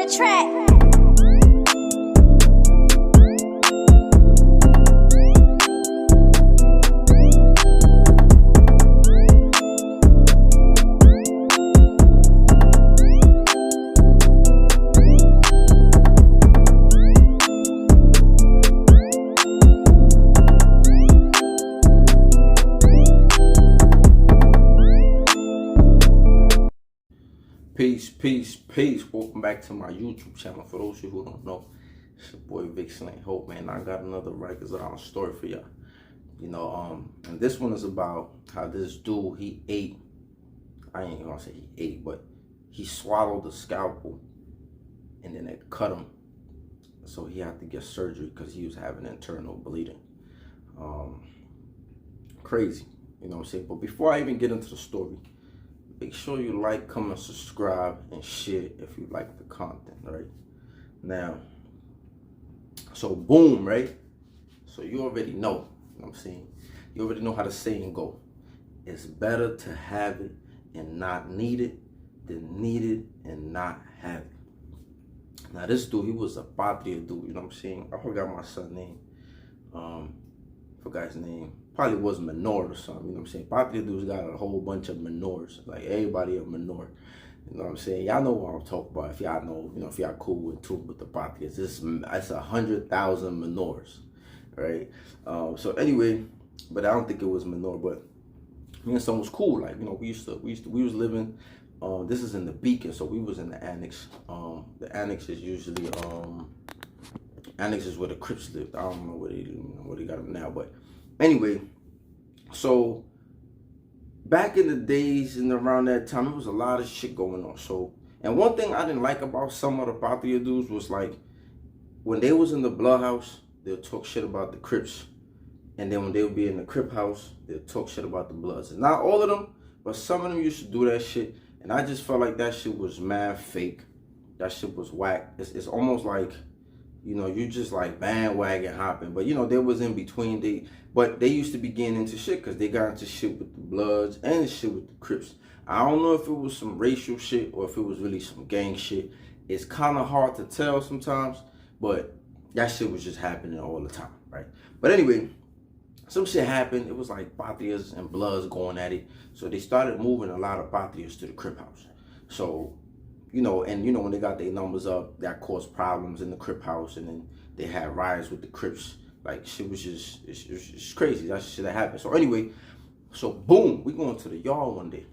the track. Peace. Welcome back to my YouTube channel. For those of you who don't know, it's your boy Vic Slang Hope, man. I got another Rikers Island story for y'all. And this one is about how this dude, he ate, I ain't gonna say he ate, but he swallowed the scalpel and then it cut him. So he had to get surgery because he was having internal bleeding. Crazy, you know what I'm saying? But before I even get into the story, make sure you like, comment, subscribe, and share if you like the content, right? Now, so boom, right? So you already know, you know what I'm saying? You already know how the saying go. It's better to have it and not need it than need it and not have it. Now this dude, he was a patria dude, you know what I'm saying? I forgot my son's name. Forgot his name. Probably was Menor or something, you know what I'm saying? Patria dudes got a whole bunch of Menors, like everybody a Menor. You know what I'm saying? Y'all know what I'm talking about. If y'all know, you know, if y'all cool with the Patrias, it's 100,000 Menors, right? So anyway, but I don't think it was Menor, but me and son was cool. Like, you know, we was living, this is in the Beacon, so we was in the annex. The annex is usually, annex is where the Crips lived. I don't know where they got them now, but anyway, so back in the days and around that time, there was a lot of shit going on. So, and one thing I didn't like about some of the Patria dudes was like, when they was in the Blood House, they'll talk shit about the Crips. And then when they would be in the Crip House, they'll talk shit about the Bloods. And not all of them, but some of them used to do that shit. And I just felt like that shit was mad fake. That shit was whack. It's almost like, you know, you just like bandwagon hopping. But, you know, there was in between. But they used to be getting into shit because they got into shit with the Bloods and shit with the Crips. I don't know if it was some racial shit or if it was really some gang shit. It's kind of hard to tell sometimes. But that shit was just happening all the time, right? But anyway, some shit happened. It was like Patrias and Bloods going at it. So they started moving a lot of Patrias to the Crip House. So, you know, and you know, when they got their numbers up, that caused problems in the Crip House, and then they had riots with the Crips. Like, shit was just, it's crazy. That shit that happened. So anyway, so boom, we going to the yard one day.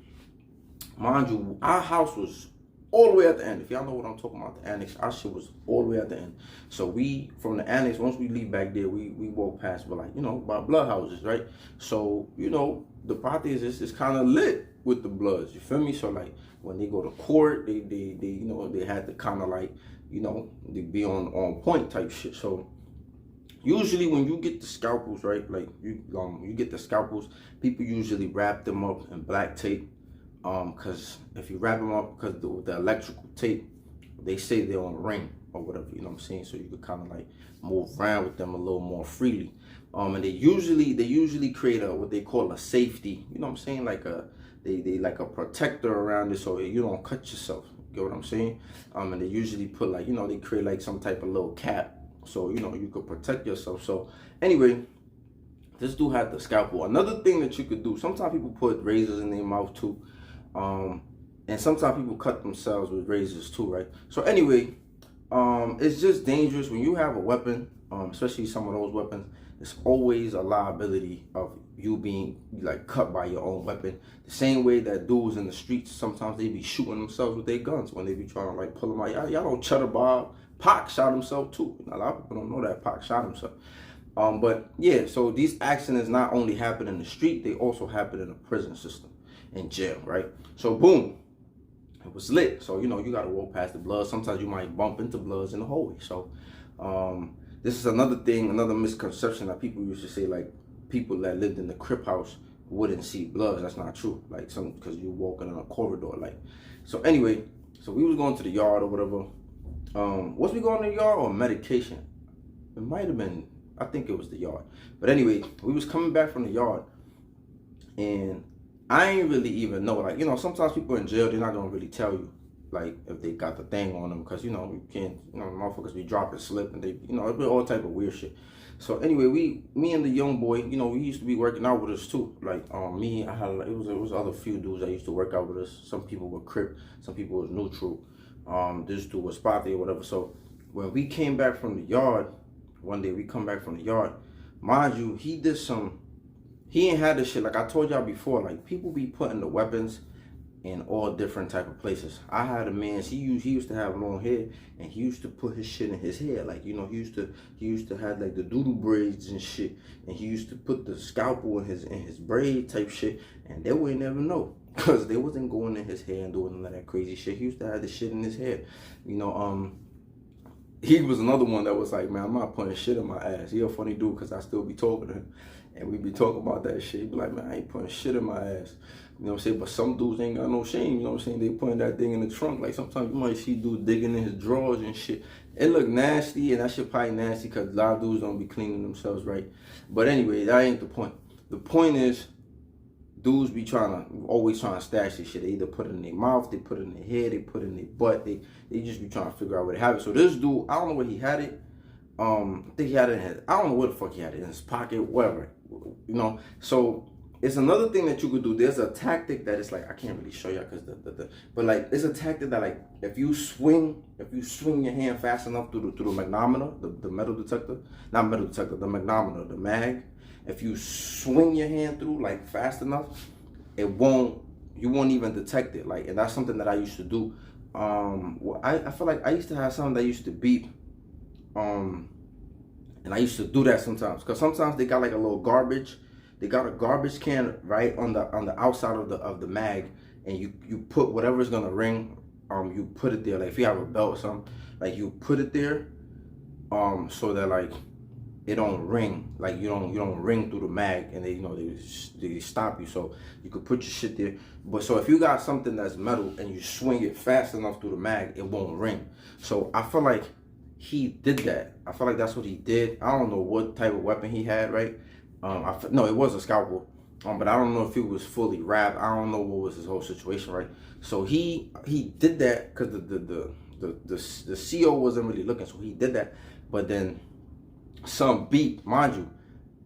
Mind you, our house was all the way at the end. If y'all know what I'm talking about, the annex, our shit was all the way at the end. So we, from the annex, once we leave back there, we walk past, but like, you know, by blood houses, right? So, you know, the Patrias is kind of lit with the Bloods, you feel me? So like, when they go to court, they you know, they had to kind of like, you know, they be on point type shit. So usually when you get the scalpels, right, like you get the scalpels, people usually wrap them up in black tape. Because if you wrap them up, because with the electrical tape, they say they're on a ring or whatever, you know what I'm saying? So you could kind of like move around with them a little more freely. And they usually create what they call a safety, you know what I'm saying? Like they like a protector around it so you don't cut yourself. You get what I'm saying? And they usually put like, you know, they create like some type of little cap so, you know, you could protect yourself. So anyway, this dude had the scalpel. Another thing that you could do, sometimes people put razors in their mouth too. And sometimes people cut themselves with razors too, right? So anyway, it's just dangerous when you have a weapon, especially some of those weapons. It's always a liability of you being like cut by your own weapon. The same way that dudes in the streets, sometimes they be shooting themselves with their guns when they be trying to like pull them out. Y'all don't cheddar Bob. Pac shot himself too. A lot of people don't know that Pac shot himself. But yeah, so these accidents not only happen in the street, they also happen in the prison system, in jail, right? So boom, it was lit. So, you know, you got to walk past the Bloods. Sometimes you might bump into Bloods in the hallway. So this is another thing, another misconception that people used to say, like people that lived in the Crip House wouldn't see Bloods. That's not true. Like because you're walking in a corridor, like. So anyway, so we was going to the yard or whatever. Was we going to the yard or medication? It might have been, I think it was the yard. But anyway, we was coming back from the yard, and I ain't really even know, like, you know, sometimes people in jail, they're not gonna really tell you like if they got the thing on them, because you know you can't, you know, motherfuckers be dropping slip and they, you know, it be all type of weird shit. So anyway, me and the young boy, you know, we used to be working out with us too. Like me, I had, it was other few dudes that used to work out with us. Some people were Crip, some people was neutral. This dude was Spotty or whatever. So when we came back from the yard, one day we come back from the yard, mind you, he ain't had this shit. Like I told y'all before, like people be putting the weapons in all different type of places. I had a man, he used to have long hair, and he used to put his shit in his hair. Like, you know, he used to have like the doodle braids and shit, and he used to put the scalpel in his braid type shit, and they would never know, because they wasn't going in his hair and doing none of that crazy shit. He used to have the shit in his hair. You know, he was another one that was like, man, I'm not putting shit in my ass. He a funny dude, because I still be talking to him, and we be talking about that shit. He be like, man, I ain't putting shit in my ass. You know what I'm saying? But some dudes ain't got no shame, you know what I'm saying? They putting that thing in the trunk. Like sometimes you might see dudes digging in his drawers and shit. It look nasty, and that shit probably nasty because a lot of dudes don't be cleaning themselves right. But anyway, that ain't the point. The point is, dudes be always trying to stash this shit. They either put it in their mouth, they put it in their head, they put it in their butt. They just be trying to figure out where they have it. So this dude, I don't know where he had it. I think he had it in his, I don't know where the fuck he had it, in his pocket, whatever. You know, so it's another thing that you could do. There's a tactic that is like, I can't really show y'all because but like it's a tactic that like if you swing your hand fast enough through the magnometer, the metal detector, not metal detector, the magnometer, the mag. If you swing your hand through like fast enough, you won't even detect it. Like, and that's something that I used to do. Well, I feel like I used to have something that used to beep. And I used to do that sometimes, because sometimes they got like a little garbage. They got a garbage can right on the outside of the mag, and you put whatever's gonna ring. You put it there. Like if you have a belt or something, like you put it there, so that like it don't ring. Like you don't ring through the mag, and they stop you. So you could put your shit there. But so if you got something that's metal and you swing it fast enough through the mag, it won't ring. So I feel like he did that. I feel like that's what he did. I don't know what type of weapon he had, right? No, it was a scalpel. But I don't know if he was fully wrapped. I don't know what was his whole situation, right? So he did that because the CO wasn't really looking, so he did that. But then some beep, mind you,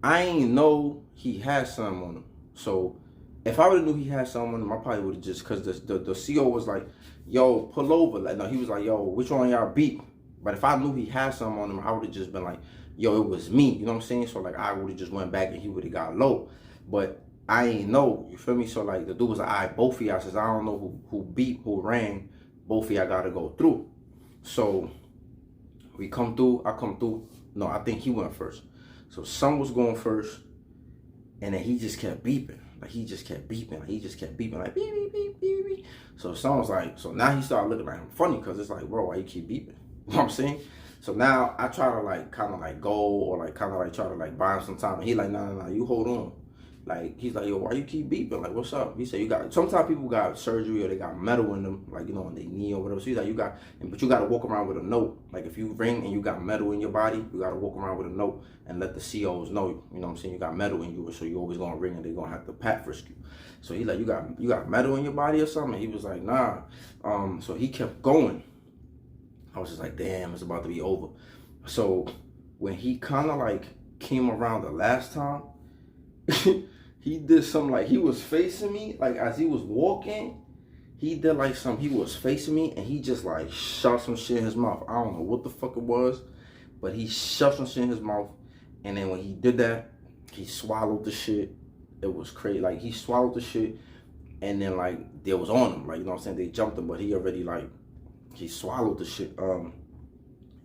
I ain't know he had some on him. So if I would have knew he had some on him, I probably would have just, because the CO was like, yo, pull over. Like, no, he was like, yo, which one of y'all beep? But if I knew he had some on him, I would have just been like, yo, it was me. You know what I'm saying? So like I would have just went back and he would have got low. But I ain't know, you feel me? So like the dude was like, all right, both of y'all, says I don't know who beat, who rang, both of y'all gotta go through. So we come through, I come through. No, I think he went first. So some was going first, and then he just kept beeping. Like he just kept beeping, like beep, beep, beep, beep, beep. So some was like, so now he started looking at him funny, because it's like, bro, why you keep beeping? You know what I'm saying? So now I try to like kind of like go, or like kind of like try to like buy him some time, and he like, nah, you hold on. Like he's like, yo, why you keep beeping? Like, what's up? He said, you got, sometimes people got surgery or they got metal in them, like, you know, on their knee or whatever. So he's like, but you got to walk around with a note. Like if you ring and you got metal in your body, you got to walk around with a note and let the COs know, you know what I'm saying, you got metal in you, so you always gonna ring and they're gonna have to pat frisk you. So he's like, you got metal in your body or something? And he was like, nah. So he kept going. I was just like, damn, it's about to be over. So when he kind of like came around the last time, he did something like, he was facing me, like as he was walking, he did like he was facing me, and he just like shoved some shit in his mouth. I don't know what the fuck it was, but he shoved some shit in his mouth. And then when he did that, he swallowed the shit. It was crazy. Like he swallowed the shit, and then like they was on him. Like, you know what I'm saying? They jumped him, but he already like, he swallowed the shit. And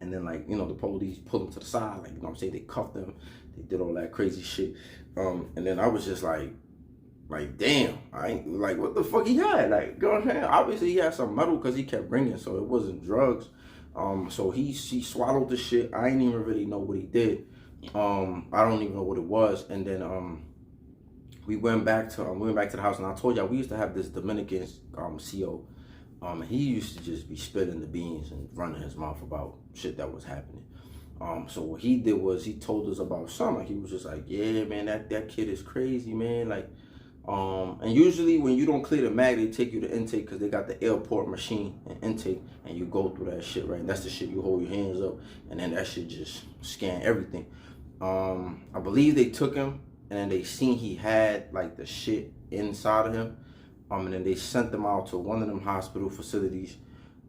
then like, you know, the police pulled him to the side. Like, you know what I'm saying? They cuffed him. They did all that crazy shit. And then I was just like damn, I ain't like, what the fuck he had? Like, you know what I'm saying? Obviously he had some metal because he kept ringing, so it wasn't drugs. So he swallowed the shit. I ain't even really know what he did. I don't even know what it was. And then we went back to the house, and I told y'all we used to have this Dominican CO. He used to just be spitting the beans and running his mouth about shit that was happening. So what he did was he told us about something. He was just like, yeah, man, that kid is crazy, man. Like And usually when you don't clear the mag, they take you to intake because they got the airport machine and intake, and you go through that shit, right? That's the shit you hold your hands up, and then that shit just scan everything. I believe they took him, and then they seen he had like the shit inside of him, and then they sent him out to one of them hospital facilities.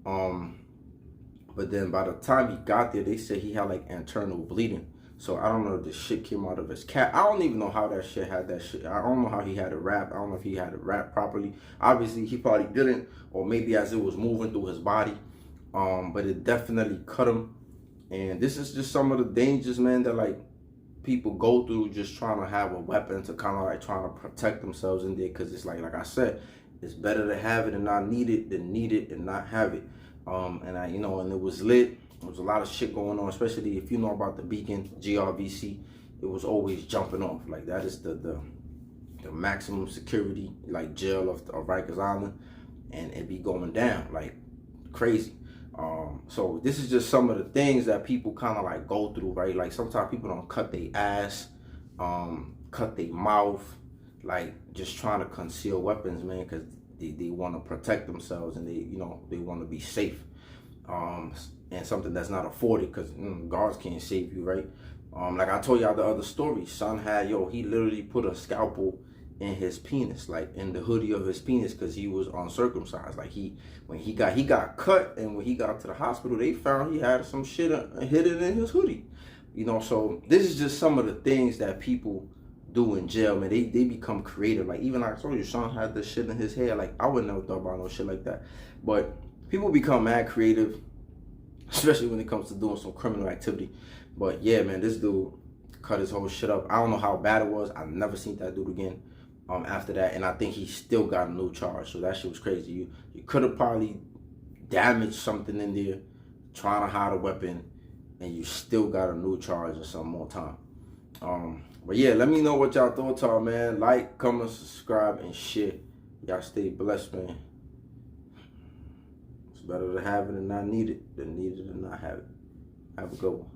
But then by the time he got there, they said he had like internal bleeding. So I don't know if the shit came out of his cat. I don't even know how that shit had that shit. I don't know how he had it wrapped. I don't know if he had it wrapped properly. Obviously, he probably didn't, or maybe as it was moving through his body. But it definitely cut him. And this is just some of the dangers, man, that like people go through just trying to have a weapon to kind of like trying to protect themselves in there. Because it's like I said, it's better to have it and not need it than need it and not have it. And it was lit. There was a lot of shit going on, especially if you know about the Beacon GRVC. It was always jumping off. Like that is the maximum security like jail of Rikers Island, and it be going down like crazy. So this is just some of the things that people kind of like go through, right? Like sometimes people don't cut their ass, cut their mouth, like just trying to conceal weapons, man, because they want to protect themselves and they want to be safe. And something that's not afforded because guards can't save you, right? Like I told y'all the other story, son had, he literally put a scalpel in his penis, like in the hoodie of his penis, because he was uncircumcised. Like he got cut, and when he got to the hospital, they found he had some shit hidden in his hoodie. So this is just some of the things that people do in jail, man. They become creative. Like even like I told you, Sean had this shit in his hair. Like I would never thought about no shit like that. But people become mad creative, especially when it comes to doing some criminal activity. But yeah, man, this dude cut his whole shit up. I don't know how bad it was. I've never seen that dude again after that. And I think he still got a new charge. So that shit was crazy. You could have probably damaged something in there trying to hide a weapon, and you still got a new charge or some more time. But yeah, let me know what y'all thoughts are, man. Like, comment, subscribe, and share. Y'all stay blessed, man. It's better to have it and not need it than need it and not have it. Have a good one.